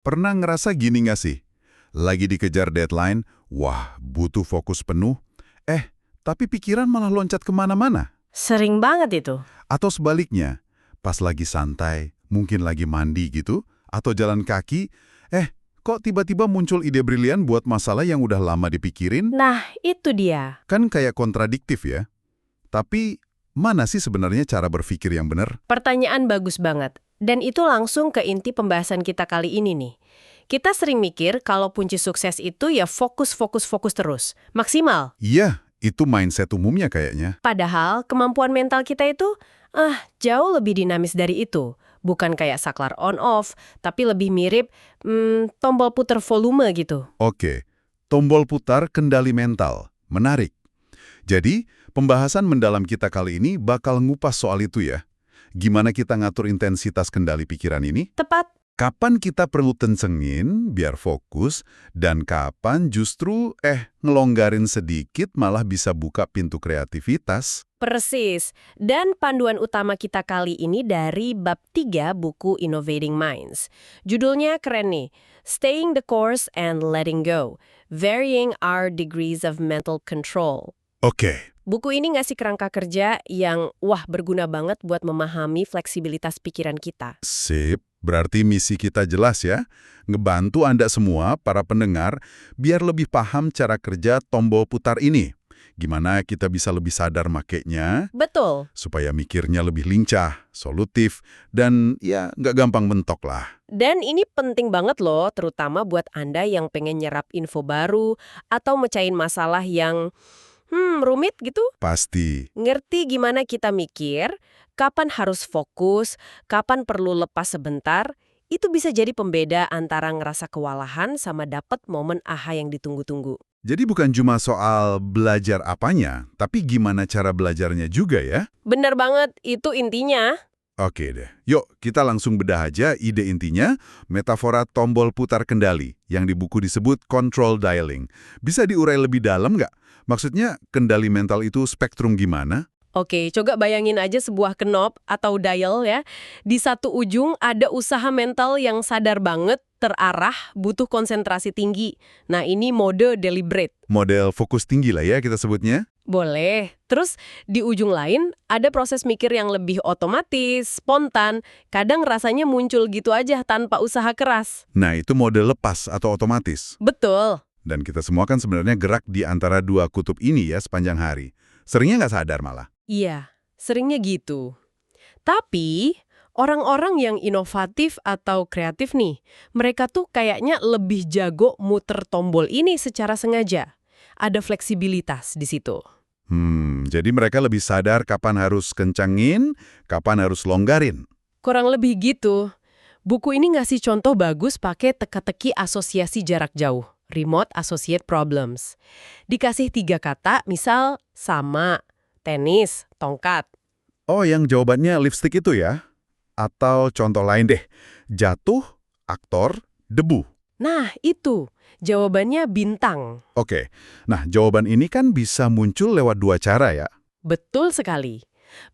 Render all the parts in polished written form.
Pernah ngerasa gini nggak sih? Lagi dikejar deadline, wah butuh fokus penuh, tapi pikiran malah loncat kemana-mana. Sering banget itu. Atau sebaliknya, pas lagi santai, mungkin lagi mandi gitu, atau jalan kaki, kok tiba-tiba muncul ide brilian buat masalah yang udah lama dipikirin? Nah, itu dia. Kan kayak kontradiktif ya. Tapi, mana sih sebenarnya cara berpikir yang benar? Pertanyaan bagus banget. Dan itu langsung ke inti pembahasan kita kali ini nih. Kita sering mikir kalau kunci sukses itu ya fokus, fokus, fokus terus. Maksimal. Iya, itu mindset umumnya kayaknya. Padahal kemampuan mental kita itu jauh lebih dinamis dari itu. Bukan kayak saklar on-off, tapi lebih mirip tombol puter volume gitu. Oke, tombol putar kendali mental. Menarik. Jadi, pembahasan mendalam kita kali ini bakal ngupas soal itu ya. Gimana kita ngatur intensitas kendali pikiran ini? Tepat. Kapan kita perlu tencengin biar fokus, dan kapan justru ngelonggarin sedikit malah bisa buka pintu kreativitas. Persis. Dan panduan utama kita kali ini dari bab 3 buku Innovating Minds. Judulnya keren nih, Staying the Course and Letting Go, Varying Our Degrees of Mental Control. Oke. Buku ini ngasih kerangka kerja yang berguna banget buat memahami fleksibilitas pikiran kita. Sip, berarti misi kita jelas ya. Ngebantu Anda semua, para pendengar, biar lebih paham cara kerja tombol putar ini. Gimana kita bisa lebih sadar makainya, Betul. supaya mikirnya lebih lincah, solutif, dan ya nggak gampang mentok lah. Dan ini penting banget loh, terutama buat Anda yang pengen nyerap info baru atau mecahin masalah yang rumit gitu. Pasti. Ngerti gimana kita mikir, kapan harus fokus, kapan perlu lepas sebentar, itu bisa jadi pembeda antara ngerasa kewalahan sama dapet momen aha yang ditunggu-tunggu. Jadi bukan cuma soal belajar apanya, tapi gimana cara belajarnya juga ya? Bener banget, itu intinya. Oke deh, yuk kita langsung bedah aja ide intinya, metafora tombol putar kendali, yang di buku disebut control dialing. Bisa diurai lebih dalam nggak? Maksudnya, kendali mental itu spektrum gimana? Oke, coba bayangin aja sebuah knob atau dial ya. Di satu ujung ada usaha mental yang sadar banget, terarah, butuh konsentrasi tinggi. Nah, ini mode deliberate. Model fokus tinggi lah ya kita sebutnya. Boleh. Terus di ujung lain ada proses mikir yang lebih otomatis, spontan, kadang rasanya muncul gitu aja tanpa usaha keras. Nah, itu mode lepas atau otomatis. Betul. Dan kita semua kan sebenarnya gerak di antara dua kutub ini ya sepanjang hari. Seringnya nggak sadar malah. Iya, seringnya gitu. Tapi orang-orang yang inovatif atau kreatif nih, mereka tuh kayaknya lebih jago muter tombol ini secara sengaja. Ada fleksibilitas di situ. Jadi mereka lebih sadar kapan harus kencangin, kapan harus longgarin. Kurang lebih gitu. Buku ini ngasih contoh bagus pakai teka-teki asosiasi jarak jauh, remote associate problems. Dikasih 3 kata, misal sama, tenis, tongkat. Oh, yang jawabannya lipstick itu ya? Atau contoh lain deh, jatuh, aktor, debu. Nah, itu. Jawabannya bintang. Oke, nah jawaban ini kan bisa muncul lewat dua cara ya. Betul sekali.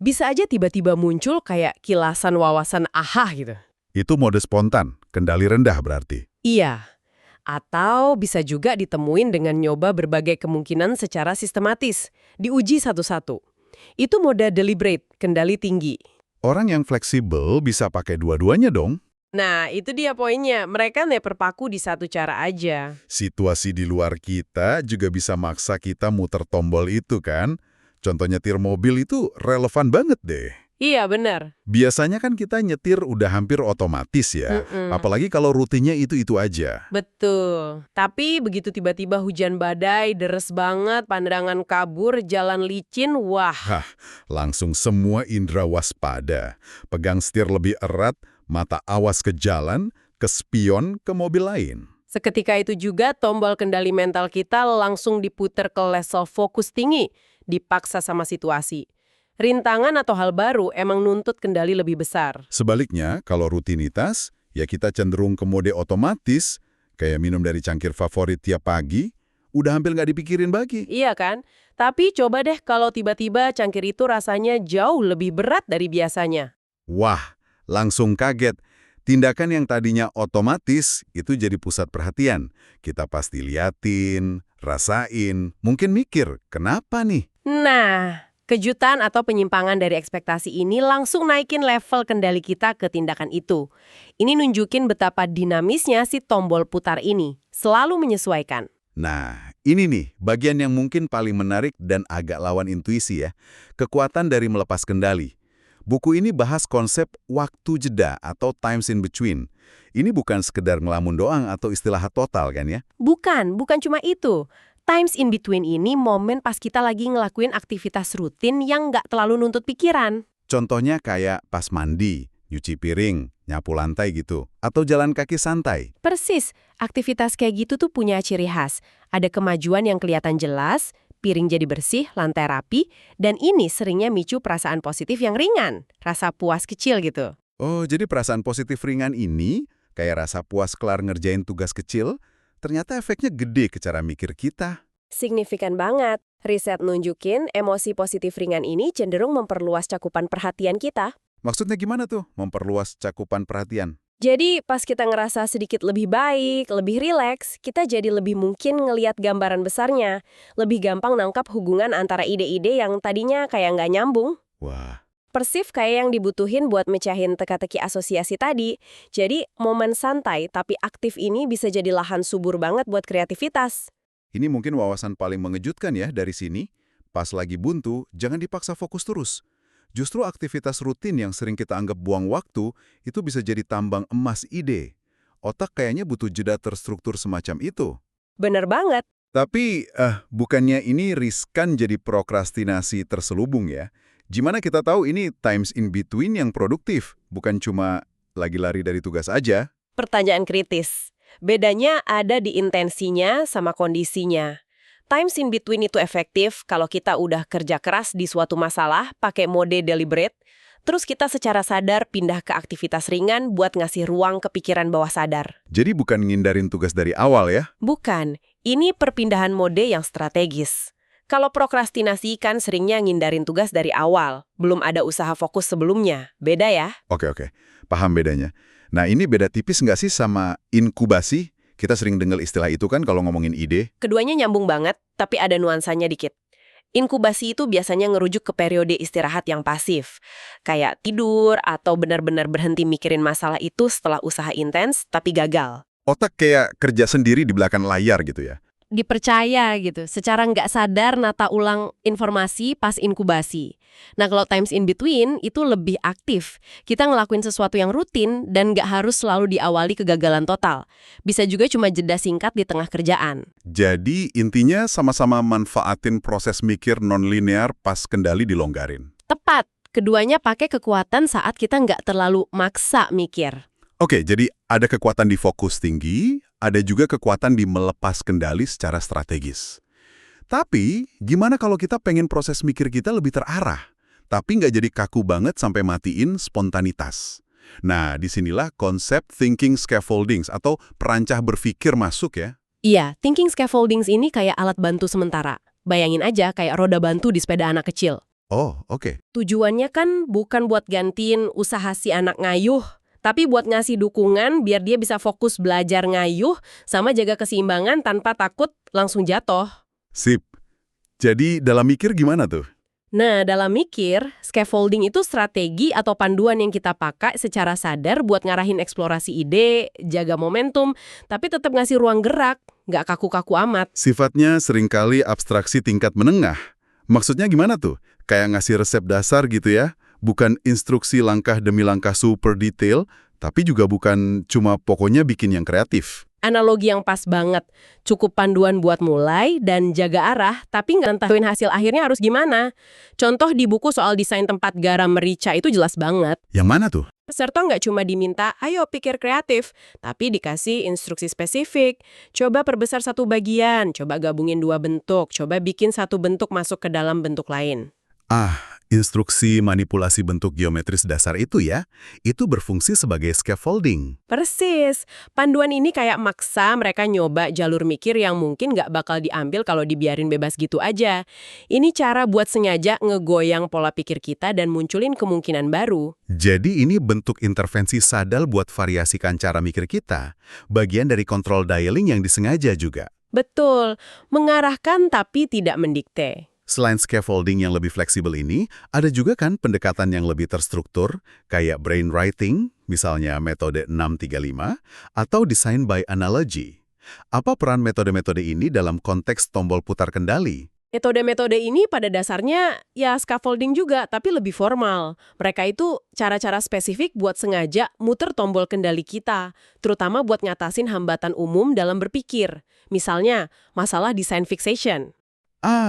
Bisa aja tiba-tiba muncul kayak kilasan wawasan aha gitu. Itu mode spontan, kendali rendah berarti. Iya. Atau bisa juga ditemuin dengan nyoba berbagai kemungkinan secara sistematis. Diuji satu-satu. Itu mode deliberate, kendali tinggi. Orang yang fleksibel bisa pakai dua-duanya dong. Nah, itu dia poinnya. Mereka berpaku di satu cara aja. Situasi di luar kita juga bisa maksa kita muter tombol itu kan. Contoh nyetir mobil itu relevan banget deh. Iya, benar. Biasanya kan kita nyetir udah hampir otomatis ya. Apalagi kalau rutinnya itu-itu aja. Betul. Tapi begitu tiba-tiba hujan badai, deres banget, pandangan kabur, jalan licin, wah. Langsung semua indera waspada. Pegang setir lebih erat, mata awas ke jalan, ke spion, ke mobil lain. Seketika itu juga tombol kendali mental kita langsung diputer ke level fokus tinggi, dipaksa sama situasi. Rintangan atau hal baru emang nuntut kendali lebih besar. Sebaliknya, kalau rutinitas, ya kita cenderung ke mode otomatis, kayak minum dari cangkir favorit tiap pagi, udah hampir nggak dipikirin lagi. Iya kan? Tapi coba deh kalau tiba-tiba cangkir itu rasanya jauh lebih berat dari biasanya. Wah, langsung kaget. Tindakan yang tadinya otomatis itu jadi pusat perhatian. Kita pasti liatin, rasain, mungkin mikir, kenapa nih? Nah, kejutan atau penyimpangan dari ekspektasi ini langsung naikin level kendali kita ke tindakan itu. Ini nunjukin betapa dinamisnya si tombol putar ini, selalu menyesuaikan. Nah, ini nih bagian yang mungkin paling menarik dan agak lawan intuisi ya. Kekuatan dari melepas kendali. Buku ini bahas konsep waktu jeda atau times in between. Ini bukan sekedar ngelamun doang atau istirahat total kan ya? Bukan cuma itu. Times in between ini momen pas kita lagi ngelakuin aktivitas rutin yang nggak terlalu nuntut pikiran. Contohnya kayak pas mandi, nyuci piring, nyapu lantai gitu. Atau jalan kaki santai. Persis, aktivitas kayak gitu tuh punya ciri khas. Ada kemajuan yang kelihatan jelas, piring jadi bersih, lantai rapi, dan ini seringnya micu perasaan positif yang ringan, rasa puas kecil gitu. Oh, jadi perasaan positif ringan ini, kayak rasa puas kelar ngerjain tugas kecil, ternyata efeknya gede ke cara mikir kita. Signifikan banget. Riset nunjukin emosi positif ringan ini cenderung memperluas cakupan perhatian kita. Maksudnya gimana tuh, memperluas cakupan perhatian? Jadi pas kita ngerasa sedikit lebih baik, lebih rileks, kita jadi lebih mungkin ngelihat gambaran besarnya. Lebih gampang nangkap hubungan antara ide-ide yang tadinya kayak nggak nyambung. Wah, Persif kayak yang dibutuhin buat mecahin teka-teki asosiasi tadi. Jadi momen santai tapi aktif ini bisa jadi lahan subur banget buat kreativitas. ini mungkin wawasan paling mengejutkan ya dari sini. Pas lagi buntu, jangan dipaksa fokus terus. Justru aktivitas rutin yang sering kita anggap buang waktu, itu bisa jadi tambang emas ide. Otak kayaknya butuh jeda terstruktur semacam itu. Bener banget. Tapi, bukannya ini riskan jadi prokrastinasi terselubung ya? Gimana kita tahu ini times in between yang produktif, bukan cuma lagi lari dari tugas aja? Pertanyaan kritis. Bedanya ada di intensinya sama kondisinya. Times in between itu efektif kalau kita udah kerja keras di suatu masalah pakai mode deliberate, terus kita secara sadar pindah ke aktivitas ringan buat ngasih ruang ke pikiran bawah sadar. Jadi bukan ngindarin tugas dari awal ya? Bukan, ini perpindahan mode yang strategis. Kalau prokrastinasi kan seringnya ngindarin tugas dari awal, belum ada usaha fokus sebelumnya. Beda ya? Oke, paham bedanya. Nah ini beda tipis nggak sih sama inkubasi? Kita sering dengar istilah itu kan kalau ngomongin ide. Keduanya nyambung banget, tapi ada nuansanya dikit. Inkubasi itu biasanya ngerujuk ke periode istirahat yang pasif. Kayak tidur atau benar-benar berhenti mikirin masalah itu setelah usaha intens tapi gagal. Otak kayak kerja sendiri di belakang layar gitu ya? Dipercaya gitu, secara nggak sadar nata ulang informasi pas inkubasi. Nah kalau times in between itu lebih aktif. Kita ngelakuin sesuatu yang rutin dan nggak harus selalu diawali kegagalan total. Bisa juga cuma jeda singkat di tengah kerjaan. Jadi intinya sama-sama manfaatin proses mikir non-linear pas kendali dilonggarin. Tepat, keduanya pakai kekuatan saat kita nggak terlalu maksa mikir. Oke, jadi ada kekuatan di fokus tinggi, ada juga kekuatan di melepas kendali secara strategis. Tapi, gimana kalau kita pengen proses mikir kita lebih terarah, tapi nggak jadi kaku banget sampai matiin spontanitas? Nah, disinilah konsep thinking scaffoldings atau perancah berpikir masuk ya. Iya, thinking scaffoldings ini kayak alat bantu sementara. Bayangin aja kayak roda bantu di sepeda anak kecil. Oh, oke. Tujuannya kan bukan buat gantiin usaha si anak ngayuh, tapi buat ngasih dukungan biar dia bisa fokus belajar ngayuh sama jaga keseimbangan tanpa takut langsung jatuh. Sip. Jadi dalam mikir gimana tuh? Nah, dalam mikir, scaffolding itu strategi atau panduan yang kita pakai secara sadar buat ngarahin eksplorasi ide, jaga momentum, tapi tetap ngasih ruang gerak, nggak kaku-kaku amat. Sifatnya seringkali abstraksi tingkat menengah. Maksudnya gimana tuh? Kayak ngasih resep dasar gitu ya? Bukan instruksi langkah demi langkah super detail, tapi juga bukan cuma pokoknya bikin yang kreatif. Analogi yang pas banget. Cukup panduan buat mulai dan jaga arah, tapi nggak nentuin hasil akhirnya harus gimana. Contoh di buku soal desain tempat garam merica itu jelas banget. Yang mana tuh? Peserta nggak cuma diminta, ayo pikir kreatif, tapi dikasih instruksi spesifik. Coba perbesar satu bagian, coba gabungin dua bentuk, coba bikin satu bentuk masuk ke dalam bentuk lain. Ah, Instruksi manipulasi bentuk geometris dasar itu ya, itu berfungsi sebagai scaffolding. Persis. Panduan ini kayak maksa mereka nyoba jalur mikir yang mungkin nggak bakal diambil kalau dibiarin bebas gitu aja. Ini cara buat sengaja ngegoyang pola pikir kita dan munculin kemungkinan baru. Jadi ini bentuk intervensi sadal buat variasikan cara mikir kita. Bagian dari control dialing yang disengaja juga. Betul. Mengarahkan tapi tidak mendikte. Selain scaffolding yang lebih fleksibel ini, ada juga kan pendekatan yang lebih terstruktur, kayak brainwriting, misalnya metode 635, atau design by analogy. Apa peran metode-metode ini dalam konteks tombol putar kendali? Metode-metode ini pada dasarnya ya scaffolding juga, tapi lebih formal. Mereka itu cara-cara spesifik buat sengaja muter tombol kendali kita, terutama buat ngatasin hambatan umum dalam berpikir. Misalnya, masalah design fixation.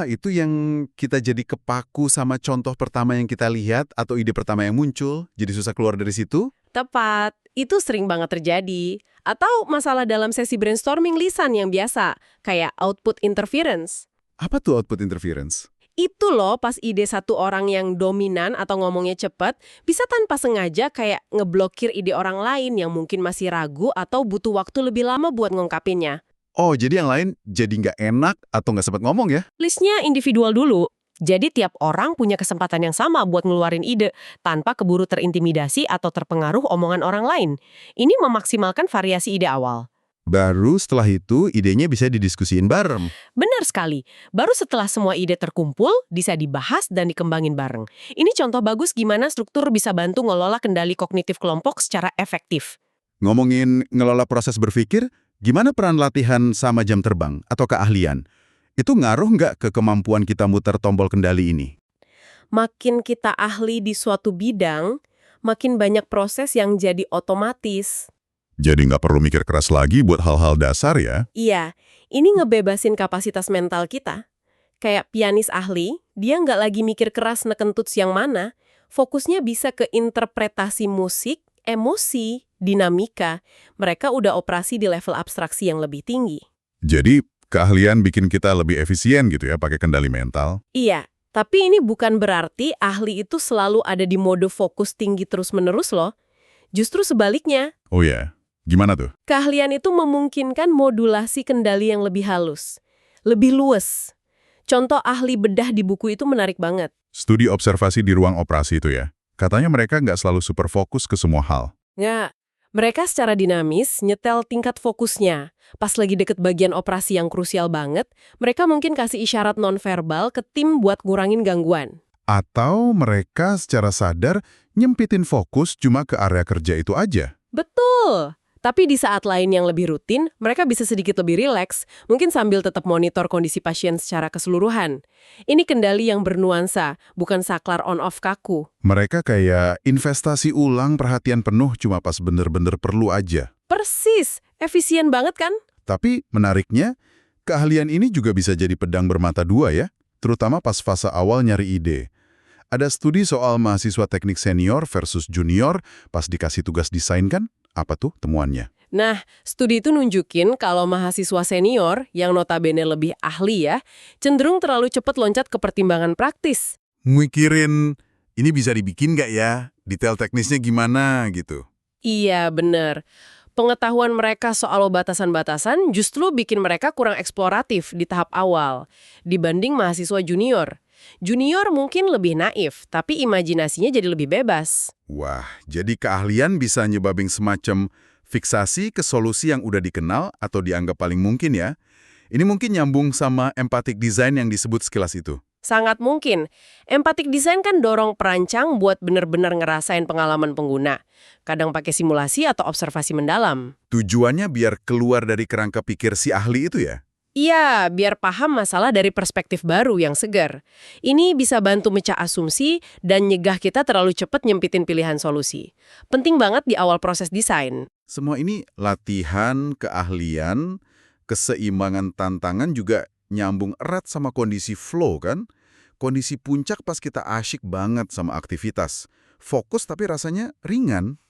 Itu yang kita jadi kepaku sama contoh pertama yang kita lihat atau ide pertama yang muncul, jadi susah keluar dari situ? Tepat, itu sering banget terjadi. Atau masalah dalam sesi brainstorming lisan yang biasa, kayak output interference. Apa tuh output interference? Itu loh pas ide satu orang yang dominan atau ngomongnya cepat, bisa tanpa sengaja kayak ngeblokir ide orang lain yang mungkin masih ragu atau butuh waktu lebih lama buat ngungkapinnya. Oh, jadi yang lain jadi nggak enak atau nggak sempat ngomong ya? Listnya individual dulu. Jadi tiap orang punya kesempatan yang sama buat ngeluarin ide tanpa keburu terintimidasi atau terpengaruh omongan orang lain. Ini memaksimalkan variasi ide awal. Baru setelah itu idenya bisa didiskusiin bareng. Benar sekali. Baru setelah semua ide terkumpul, bisa dibahas dan dikembangin bareng. Ini contoh bagus gimana struktur bisa bantu ngelola kendali kognitif kelompok secara efektif. Ngomongin ngelola proses berpikir, gimana peran latihan sama jam terbang atau keahlian? Itu ngaruh nggak ke kemampuan kita muter tombol kendali ini? Makin kita ahli di suatu bidang, makin banyak proses yang jadi otomatis. Jadi nggak perlu mikir keras lagi buat hal-hal dasar ya? Iya, ini ngebebasin kapasitas mental kita. Kayak pianis ahli, dia nggak lagi mikir keras neken tuts yang mana, fokusnya bisa ke interpretasi musik, emosi, dinamika. Mereka udah operasi di level abstraksi yang lebih tinggi. Jadi keahlian bikin kita lebih efisien gitu ya pakai kendali mental? Iya, tapi ini bukan berarti ahli itu selalu ada di mode fokus tinggi terus-menerus loh. Justru sebaliknya. Oh ya, gimana tuh? Keahlian itu memungkinkan modulasi kendali yang lebih halus, lebih luwes. Contoh ahli bedah di buku itu menarik banget. Studi observasi di ruang operasi itu ya? Katanya mereka nggak selalu super fokus ke semua hal. Nggak, mereka secara dinamis nyetel tingkat fokusnya. Pas lagi deket bagian operasi yang krusial banget, mereka mungkin kasih isyarat nonverbal ke tim buat ngurangin gangguan. Atau mereka secara sadar nyempitin fokus cuma ke area kerja itu aja. Betul! Tapi di saat lain yang lebih rutin, mereka bisa sedikit lebih rileks, mungkin sambil tetap monitor kondisi pasien secara keseluruhan. Ini kendali yang bernuansa, bukan saklar on-off kaku. Mereka kayak investasi ulang perhatian penuh cuma pas bener-bener perlu aja. Persis! Efisien banget kan? Tapi menariknya, keahlian ini juga bisa jadi pedang bermata dua ya, terutama pas fase awal nyari ide. Ada studi soal mahasiswa teknik senior versus junior pas dikasih tugas desain kan? Apa tuh temuannya? Nah, studi itu nunjukin kalau mahasiswa senior, yang notabene lebih ahli ya, cenderung terlalu cepat loncat ke pertimbangan praktis. Mikirin, ini bisa dibikin nggak ya? Detail teknisnya gimana gitu? Iya, bener. Pengetahuan mereka soal batasan-batasan justru bikin mereka kurang eksploratif di tahap awal dibanding mahasiswa junior. Junior mungkin lebih naif, tapi imajinasinya jadi lebih bebas. Wah, jadi keahlian bisa nyebabin semacam fiksasi ke solusi yang udah dikenal atau dianggap paling mungkin ya. Ini mungkin nyambung sama empathic design yang disebut sekilas itu. Sangat mungkin. Empathic design kan dorong perancang buat benar-benar ngerasain pengalaman pengguna. Kadang pakai simulasi atau observasi mendalam. Tujuannya biar keluar dari kerangka pikir si ahli itu ya? Iya, biar paham masalah dari perspektif baru yang segar. Ini bisa bantu mecah asumsi dan nyegah kita terlalu cepat nyempitin pilihan solusi. Penting banget di awal proses desain. Semua ini latihan, keahlian, keseimbangan tantangan juga nyambung erat sama kondisi flow kan? Kondisi puncak pas kita asyik banget sama aktivitas. Fokus tapi rasanya ringan.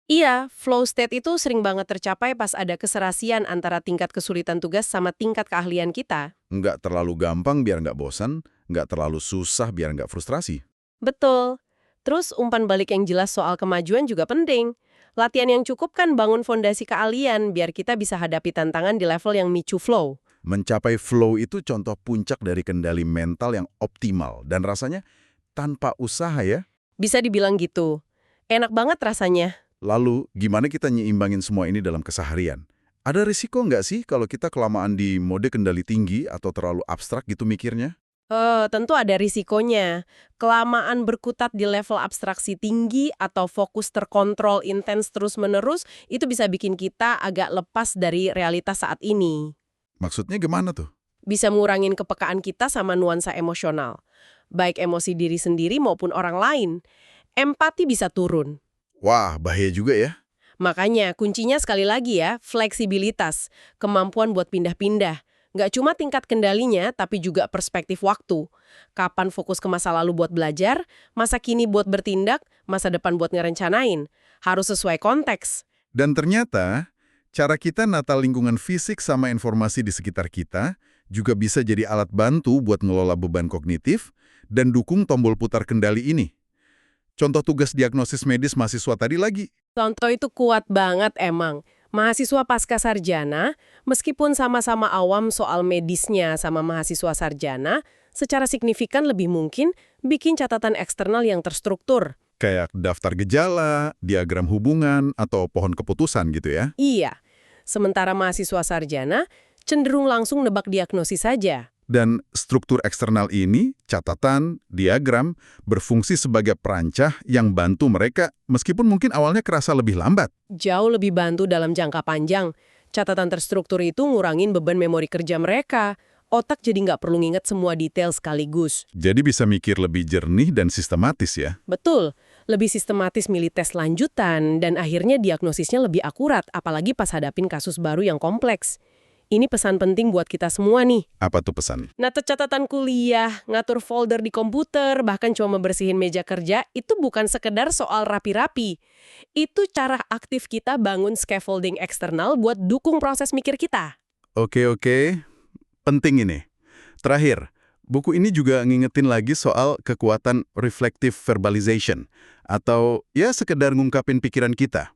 Iya, flow state itu sering banget tercapai pas ada keserasian antara tingkat kesulitan tugas sama tingkat keahlian kita. Nggak terlalu gampang biar nggak bosan, nggak terlalu susah biar nggak frustrasi. Betul. Terus umpan balik yang jelas soal kemajuan juga penting. Latihan yang cukup kan bangun fondasi keahlian biar kita bisa hadapi tantangan di level yang micu flow. Mencapai flow itu contoh puncak dari kendali mental yang optimal dan rasanya tanpa usaha ya. Bisa dibilang gitu. Enak banget rasanya. Lalu, gimana kita nyiimbangin semua ini dalam keseharian? Ada risiko nggak sih kalau kita kelamaan di mode kendali tinggi atau terlalu abstrak gitu mikirnya? Tentu ada risikonya. Kelamaan berkutat di level abstraksi tinggi atau fokus terkontrol intens terus-menerus, itu bisa bikin kita agak lepas dari realitas saat ini. Maksudnya gimana tuh? Bisa ngurangin kepekaan kita sama nuansa emosional. Baik emosi diri sendiri maupun orang lain. Empati bisa turun. Wah, bahaya juga ya. Makanya kuncinya sekali lagi ya, fleksibilitas. Kemampuan buat pindah-pindah. Nggak cuma tingkat kendalinya, tapi juga perspektif waktu. Kapan fokus ke masa lalu buat belajar, masa kini buat bertindak, masa depan buat ngerencanain. Harus sesuai konteks. Dan ternyata, cara kita nata lingkungan fisik sama informasi di sekitar kita juga bisa jadi alat bantu buat ngelola beban kognitif dan dukung tombol putar kendali ini. Contoh tugas diagnosis medis mahasiswa tadi lagi. Contoh itu kuat banget emang. Mahasiswa pasca sarjana, meskipun sama-sama awam soal medisnya sama mahasiswa sarjana, secara signifikan lebih mungkin bikin catatan eksternal yang terstruktur. Kayak daftar gejala, diagram hubungan, atau pohon keputusan gitu ya. Iya, sementara mahasiswa sarjana cenderung langsung nebak diagnosis saja. Dan struktur eksternal ini, catatan, diagram, berfungsi sebagai perancah yang bantu mereka meskipun mungkin awalnya kerasa lebih lambat. Jauh lebih bantu dalam jangka panjang. Catatan terstruktur itu ngurangin beban memori kerja mereka. Otak jadi nggak perlu nginget semua detail sekaligus. Jadi bisa mikir lebih jernih dan sistematis ya. Betul, lebih sistematis milih tes lanjutan dan akhirnya diagnosisnya lebih akurat, apalagi pas hadapin kasus baru yang kompleks. Ini pesan penting buat kita semua nih. Apa tuh pesan? Ngatur catatan kuliah, ngatur folder di komputer, bahkan cuma membersihin meja kerja, itu bukan sekedar soal rapi-rapi. Itu cara aktif kita bangun scaffolding eksternal buat dukung proses mikir kita. Oke. Penting ini. Terakhir, buku ini juga ngingetin lagi soal kekuatan reflective verbalization, atau ya sekedar ngungkapin pikiran kita.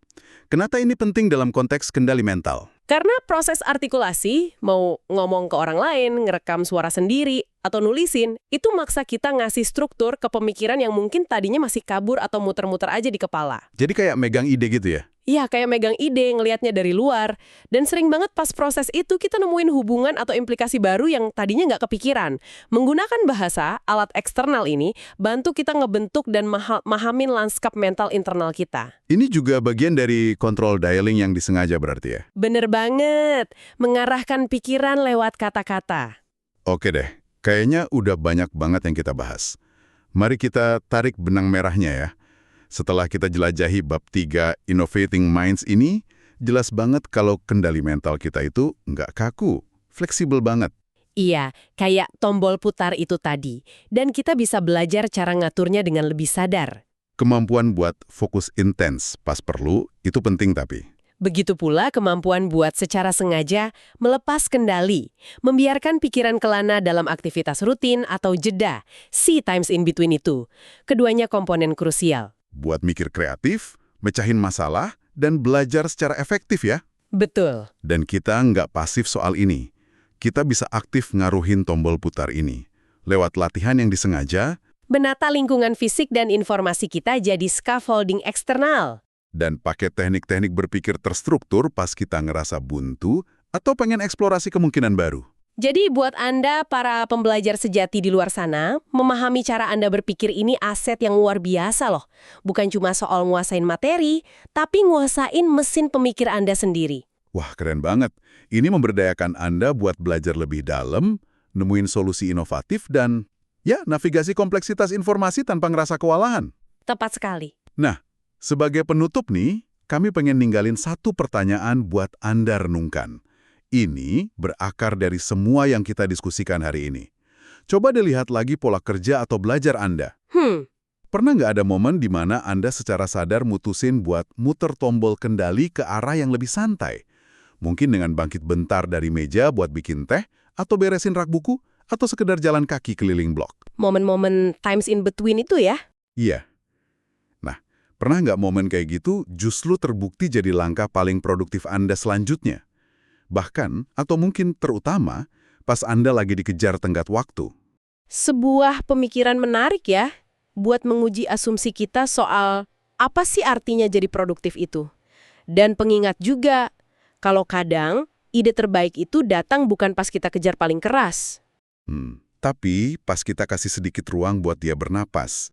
Kenapa ini penting dalam konteks kendali mental? Karena proses artikulasi, mau ngomong ke orang lain, ngerekam suara sendiri, atau nulisin, itu maksa kita ngasih struktur ke pemikiran yang mungkin tadinya masih kabur atau muter-muter aja di kepala. Jadi kayak megang ide gitu ya? Iya, kayak megang ide, ngelihatnya dari luar. Dan sering banget pas proses itu kita nemuin hubungan atau implikasi baru yang tadinya nggak kepikiran. Menggunakan bahasa, alat eksternal ini, bantu kita ngebentuk dan mahamin lanskap mental internal kita. Ini juga bagian dari control dialing yang disengaja berarti ya? Bener banget, mengarahkan pikiran lewat kata-kata. Oke deh, kayaknya udah banyak banget yang kita bahas. Mari kita tarik benang merahnya ya. Setelah kita jelajahi bab 3 Innovating Minds ini, jelas banget kalau kendali mental kita itu nggak kaku, fleksibel banget. Iya, kayak tombol putar itu tadi. Dan kita bisa belajar cara ngaturnya dengan lebih sadar. Kemampuan buat fokus intens pas perlu, itu penting tapi. Begitu pula kemampuan buat secara sengaja melepas kendali, membiarkan pikiran kelana dalam aktivitas rutin atau jeda, see times in between itu. Keduanya komponen krusial. Buat mikir kreatif, mecahin masalah, dan belajar secara efektif ya. Betul. Dan kita nggak pasif soal ini. Kita bisa aktif ngaruhin tombol putar ini. Lewat latihan yang disengaja, Menata lingkungan fisik dan informasi kita jadi scaffolding eksternal. dan pakai teknik-teknik berpikir terstruktur pas kita ngerasa buntu atau pengen eksplorasi kemungkinan baru. Jadi buat Anda, para pembelajar sejati di luar sana, memahami cara Anda berpikir ini aset yang luar biasa loh. Bukan cuma soal nguasain materi, tapi nguasain mesin pemikir Anda sendiri. Wah, keren banget. Ini memberdayakan Anda buat belajar lebih dalam, nemuin solusi inovatif, dan ya, navigasi kompleksitas informasi tanpa ngerasa kewalahan. Tepat sekali. Nah, sebagai penutup nih, kami pengen ninggalin satu pertanyaan buat Anda renungkan. Ini berakar dari semua yang kita diskusikan hari ini. Coba dilihat lagi pola kerja atau belajar Anda. Pernah nggak ada momen di mana Anda secara sadar mutusin buat muter tombol kendali ke arah yang lebih santai? Mungkin dengan bangkit bentar dari meja buat bikin teh, atau beresin rak buku, atau sekedar jalan kaki keliling blok. Momen-momen times in between itu ya. Iya. Nah, pernah nggak momen kayak gitu justru terbukti jadi langkah paling produktif Anda selanjutnya? Bahkan, atau mungkin terutama, pas Anda lagi dikejar tenggat waktu. Sebuah pemikiran menarik ya, buat menguji asumsi kita soal apa sih artinya jadi produktif itu. Dan pengingat juga, kalau kadang ide terbaik itu datang bukan pas kita kejar paling keras. Tapi pas kita kasih sedikit ruang buat dia bernapas.